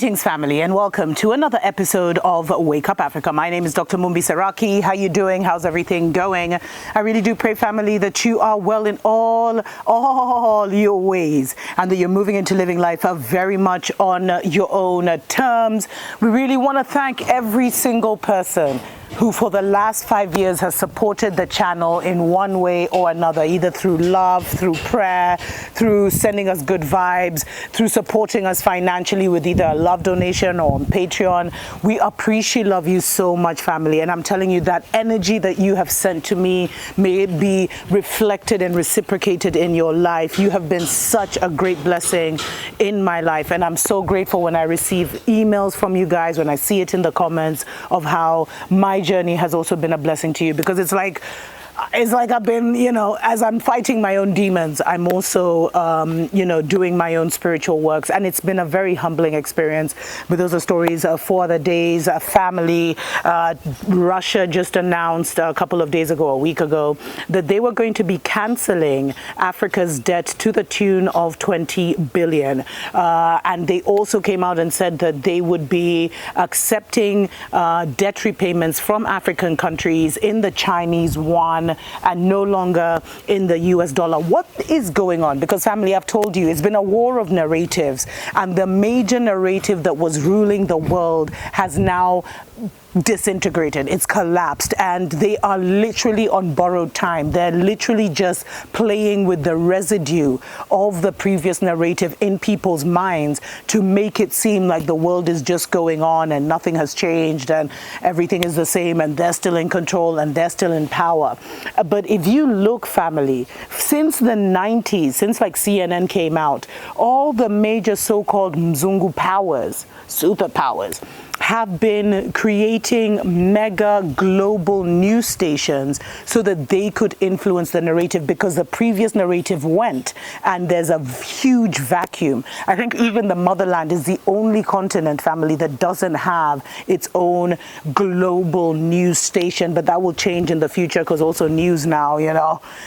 Greetings, family, and welcome to another episode of Wake Up Africa. My name is Dr. Mumbi Saraki. How you doing? How's everything going? I really do pray, family, that you are well in all your ways and that you're moving into living life very much on your own terms. We really want to thank every single person who for the last 5 years has supported the channel in one way or another, either through love, through prayer, through sending us good vibes, through supporting us financially with either a love donation or on Patreon. We appreciate, love you so much, family. And I'm telling you, that energy that you have sent to me, may it be reflected and reciprocated in your life. You have been such a great blessing in my life. And I'm so grateful when I receive emails from you guys, when I see it in the comments of how my journey has also been a blessing to you, because it's like I've been, as I'm fighting my own demons, I'm also, doing my own spiritual works. And it's been a very humbling experience. But those are stories of 4 other days, family. Russia just announced a couple of days ago, a week ago, that they were going to be canceling Africa's debt to the tune of 20 billion. And they also came out and said that they would be accepting debt repayments from African countries in the Chinese yuan and no longer in the US dollar. What is going on? Because, family, I've told you, it's been a war of narratives, and the major narrative that was ruling the world has now disintegrated. It's collapsed, and they are literally on borrowed time. They're literally just playing with the residue of the previous narrative in people's minds to make it seem like the world is just going on and nothing has changed and everything is the same and they're still in control and they're still in power. But if you look, family, since the 90s, since like CNN came out, all the major so-called Mzungu powers, superpowers, have been creating mega global news stations so that they could influence the narrative, because the previous narrative went and there's a huge vacuum. I think even the motherland is the only continent, family, that doesn't have its own global news station, but that will change in the future, because also news now, it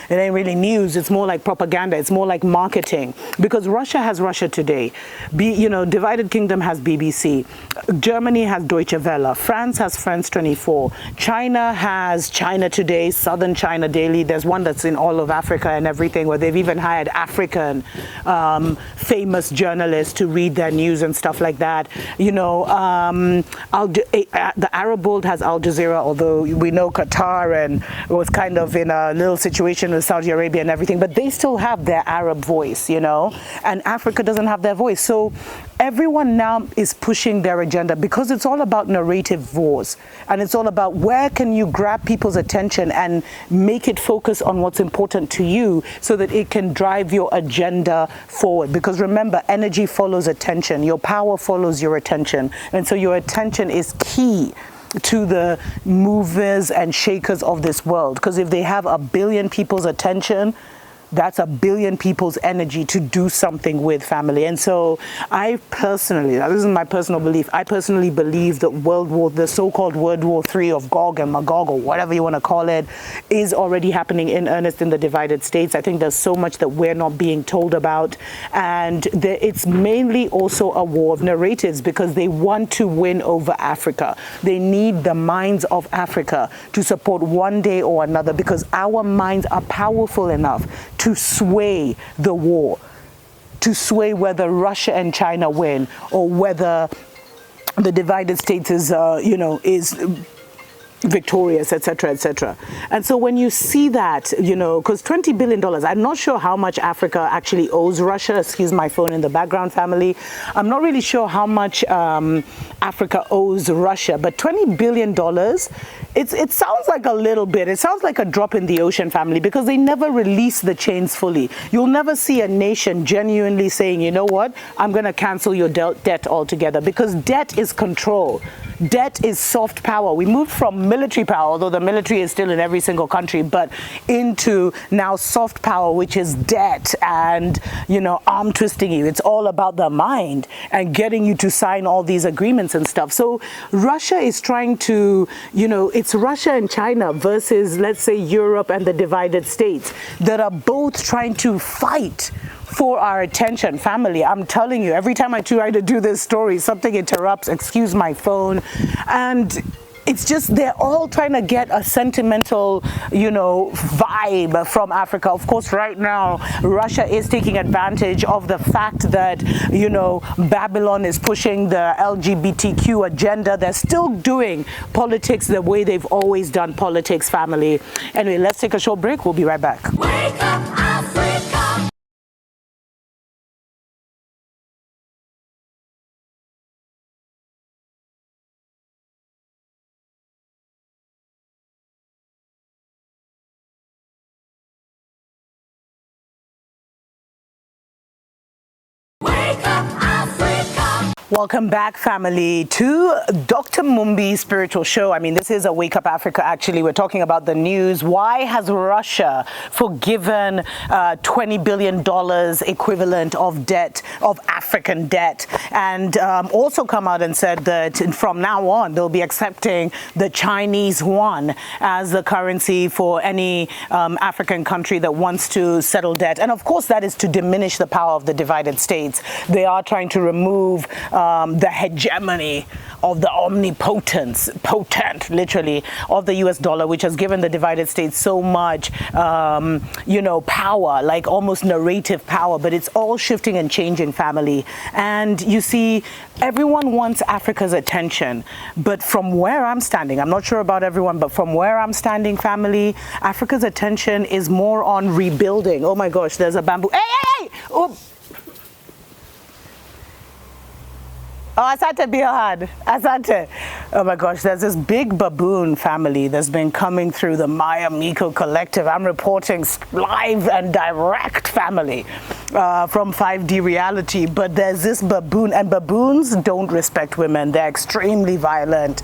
ain't really news. It's more like propaganda. It's more like marketing, because Russia has Russia Today. Divided Kingdom has BBC. Germany has Deutsche Welle. France has France 24. China has China Today, Southern China Daily. There's one that's in all of Africa and everything, where they've even hired African famous journalists to read their news and stuff like that. The Arab world has Al Jazeera, although we know Qatar and was kind of in a little situation with Saudi Arabia and everything, but they still have their Arab voice, and Africa doesn't have their voice. So everyone now is pushing their agenda, because it's all about narrative wars, and it's all about where can you grab people's attention and make it focus on what's important to you so that it can drive your agenda forward. Because remember, energy follows attention. Your power follows your attention. And so your attention is key to the movers and shakers of this world. Because if they have 1 billion people's attention, that's 1 billion people's energy to do something with, family. And so I personally, this is my personal belief, I personally believe that the so-called World War III of Gog and Magog, or whatever you want to call it, is already happening in earnest in the divided states. I think there's so much that we're not being told about. And it's mainly also a war of narratives, because they want to win over Africa. They need the minds of Africa to support one day or another, because our minds are powerful enough to sway the war, to sway whether Russia and China win or whether the divided states is victorious, etc., etc. And so when you see that, because $20 billion, I'm not sure how much Africa actually owes Russia. Excuse my phone in the background, family. I'm not really sure how much Africa owes Russia, but $20 billion, it sounds like a little bit. It sounds like a drop in the ocean, family, because they never release the chains fully. You'll never see a nation genuinely saying, you know what, I'm going to cancel your debt altogether, because debt is control. Debt is soft power. We moved from military power, although the military is still in every single country, but into now soft power, which is debt and, arm twisting you. It's all about the mind and getting you to sign all these agreements and stuff. So Russia is trying to, it's Russia and China versus, let's say, Europe and the divided states that are both trying to fight for our attention. Family, I'm telling you, every time I try to do this story, something interrupts, excuse my phone, and it's just they're all trying to get a sentimental, vibe from Africa. Of course, right now, Russia is taking advantage of the fact that, Babylon is pushing the LGBTQ agenda. They're still doing politics the way they've always done politics, family. Anyway, let's take a short break. We'll be right back. Wake up, Africa! Welcome back, family, to Dr. Mumbi's spiritual show. I mean, this is a Wake Up Africa, actually. We're talking about the news. Why has Russia forgiven $20 billion equivalent of debt, of African debt, and also come out and said that from now on, they'll be accepting the Chinese yuan as the currency for any African country that wants to settle debt. And of course, that is to diminish the power of the divided states. They are trying to remove the hegemony of the potent, literally, of the US dollar, which has given the divided states so much, power, like almost narrative power, but it's all shifting and changing, family. And you see, everyone wants Africa's attention, but from where I'm standing, I'm not sure about everyone, but from where I'm standing, family, Africa's attention is more on rebuilding. Oh my gosh, there's a bamboo. Hey! Oh. Oh, Asante Biohad. Asante. Oh my gosh, there's this big baboon family that's been coming through the Maya Miko Collective. I'm reporting live and direct, family, from 5D reality. But there's this baboon, and baboons don't respect women. They're extremely violent.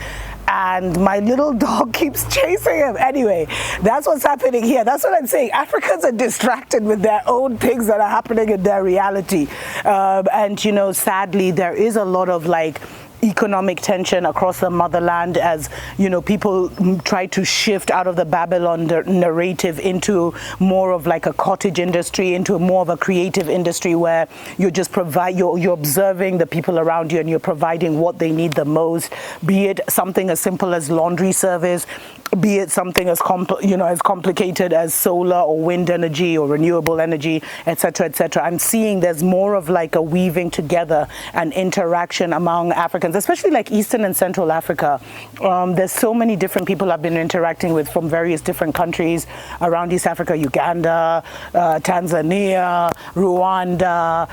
And my little dog keeps chasing him. Anyway, that's what's happening here. That's what I'm saying. Africans are distracted with their own things that are happening in their reality. And, sadly, there is a lot of economic tension across the motherland as people try to shift out of the Babylon narrative into more of a cottage industry, into more of a creative industry where you just you're observing the people around you and you're providing what they need the most, be it something as simple as laundry service, be it something as as complicated as solar or wind energy or renewable energy, etc., etc. I'm seeing there's more of a weaving together and interaction among Africans, especially Eastern and Central Africa. There's so many different people I've been interacting with from various different countries around East Africa: Uganda, Tanzania, Rwanda,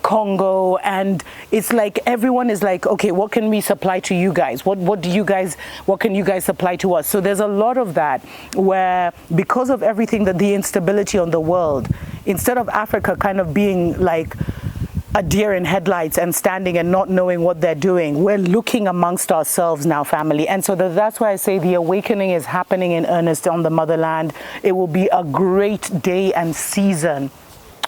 Congo, and it's everyone is okay, what can we supply to you guys? What can you guys supply to us? So there's a lot of that where, because of everything, the instability on the world, instead of Africa kind of being a deer in headlights and standing and not knowing what they're doing, we're looking amongst ourselves now, family. And so that's why I say the awakening is happening in earnest on the motherland. It will be a great day and season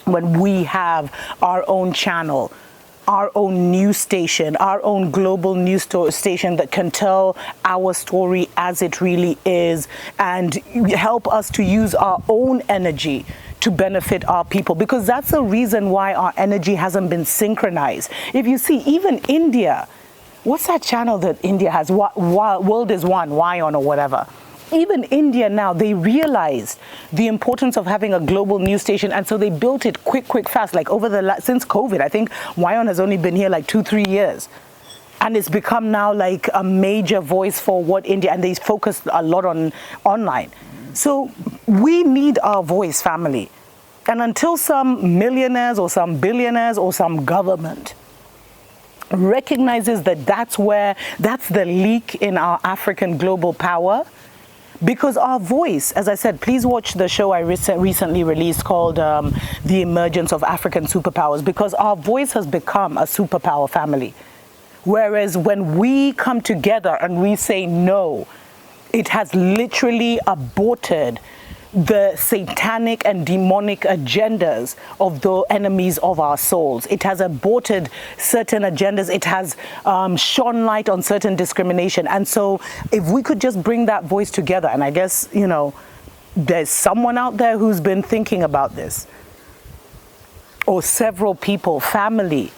when we have our own channel, our own news station, our own global news station that can tell our story as it really is and help us to use our own energy to benefit our people, because that's the reason why our energy hasn't been synchronized. If you see, even India, what's that channel that India has? World is One, WION or whatever. Even India now, they realized the importance of having a global news station, and so they built it quick, fast. Since COVID, I think WION has only been here 2-3 years. And it's become now a major voice for what India, and they focus a lot on online. So we need our voice, family. And until some millionaires or some billionaires or some government recognizes that that's the leak in our African global power, because our voice, as I said, please watch the show I recently released called The Emergence of African Superpowers, because our voice has become a superpower, family. Whereas when we come together and we say no, it has literally aborted the satanic and demonic agendas of the enemies of our souls. It has aborted certain agendas. It has shone light on certain discrimination. And so if we could just bring that voice together, and I guess, there's someone out there who's been thinking about this. or several people, family.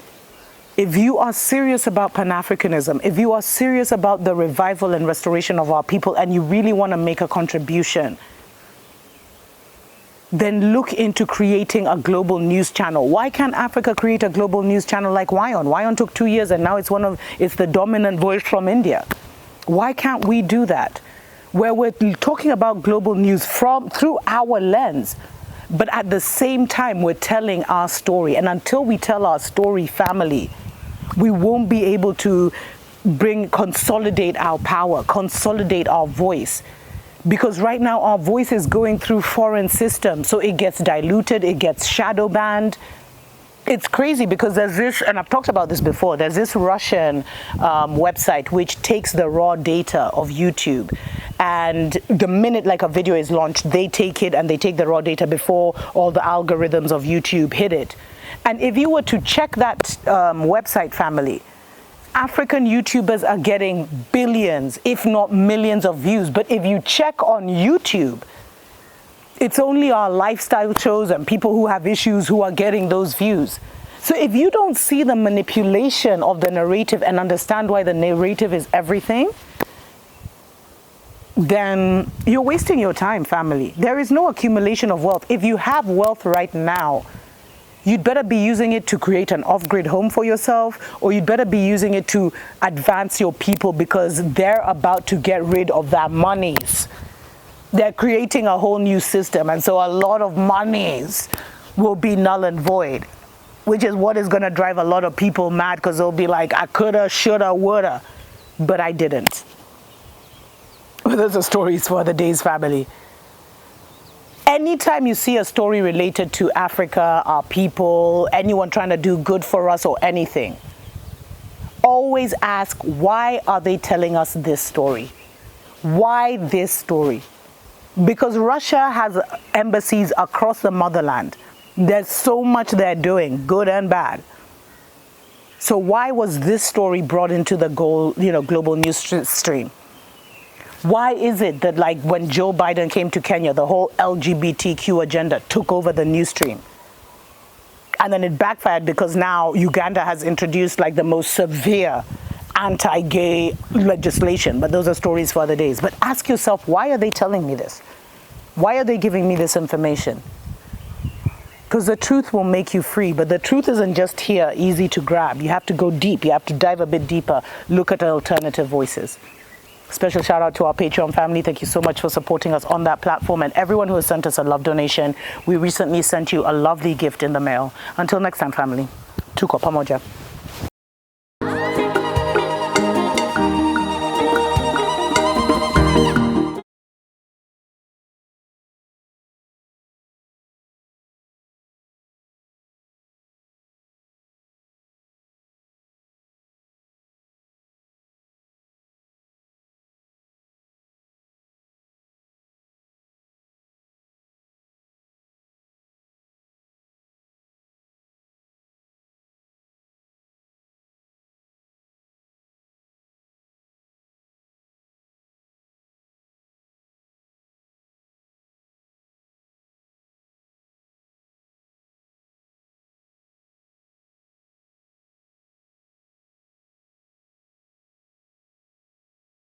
If you are serious about Pan-Africanism, if you are serious about the revival and restoration of our people, and you really want to make a contribution, then look into creating a global news channel. Why can't Africa create a global news channel like WION? WION took 2 years and now it's the dominant voice from India. Why can't we do that? Where we're talking about global news through our lens, but at the same time we're telling our story. And until we tell our story, family, we won't be able to consolidate our power, consolidate our voice. Because right now our voice is going through foreign systems, so it gets diluted, it gets shadow banned. It's crazy because there's this, and I've talked about this before, there's this Russian website which takes the raw data of YouTube, and the minute like a video is launched, they take it and they take the raw data before all the algorithms of YouTube hit it. And if you were to check that website, family, African YouTubers are getting billions, if not millions of views. But if you check on YouTube, it's only our lifestyle shows and people who have issues who are getting those views. So if you don't see the manipulation of the narrative and understand why the narrative is everything, then you're wasting your time, family. There is no accumulation of wealth. If you have wealth right now, you'd better be using it to create an off-grid home for yourself, or you'd better be using it to advance your people, because they're about to get rid of their monies. They're creating a whole new system, and so a lot of monies will be null and void, which is what is going to drive a lot of people mad, because they'll be like, I coulda, shoulda, woulda, but I didn't. Those are stories for the days, family. Anytime you see a story related to Africa, our people, anyone trying to do good for us or anything, always ask, why are they telling us this story? Why this story? Because Russia has embassies across the motherland. There's so much they're doing, good and bad. So why was this story brought into the global news stream? Why is it that, like, when Joe Biden came to Kenya, the whole LGBTQ agenda took over the news stream? And then it backfired because now Uganda has introduced like the most severe anti-gay legislation. But those are stories for other days. But ask yourself, why are they telling me this? Why are they giving me this information? Because the truth will make you free. But the truth isn't just here, easy to grab. You have to go deep. You have to dive a bit deeper. Look at alternative voices. Special shout out to our Patreon family. Thank you so much for supporting us on that platform, and everyone who has sent us a love donation. We recently sent you a lovely gift in the mail. Until next time, family. Tuko pamoja.